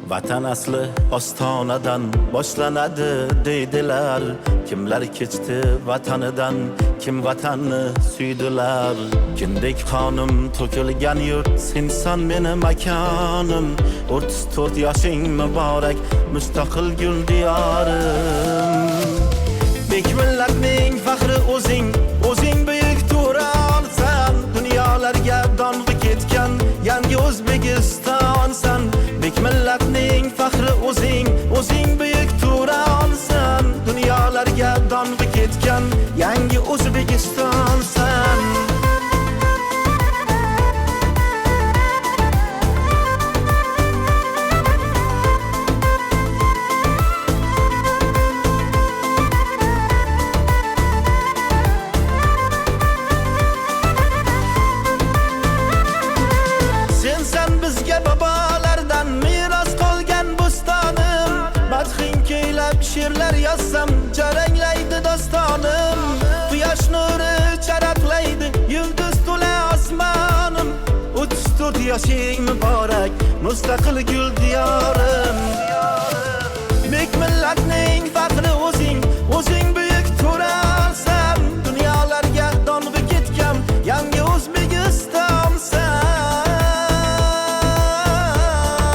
Vatan asli ostonadan boshlanadi deydilar. Kimlar kechdi vatanidan, kim vatanni suydilar. Kindek qonim to'kilgan yurt, sensan meni makanim. 34 yoshing muborak, mustaqil gul diyorim. Bek millatning faxri o'zing, o'zing buyuk Turonsan. Dunyolarga dong'i ketgan yangi O'zbekistonsan. Bek millatning faxri o'zing, o'zing buyuk Turonsan. Dunyolarga dong'i ketgan yangi O'zbekistonsan. Sensan bizga babalardan miros qolgan bo'stonim. Madhing keylab she'rlar yozsam, jaranglaydi dostonim. Quyosh nuri charaqlaydi, yulduz to'la osmonim. 34 yoshing muborak, mustaqil gul diyorim. Bek millatning faxri o'zing, o'zing buyuk Turonsan. Dunyolarga dong'i ketgan yangi O'zbekistonsan. Bek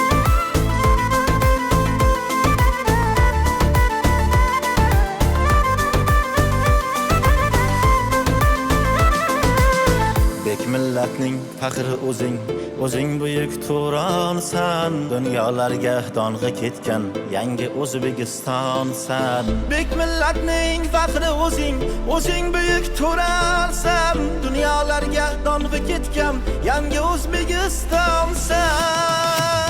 millatning faxri o'zing, o'zing buyuk Turonsan. Dunyolarga dong'i ketgan yangi O'zbekistonsan. Bek millatning faxri o'zing, o'zing buyuk Turonsan. Dunyolarga dong'i ketgan yangi O'zbekistonsan.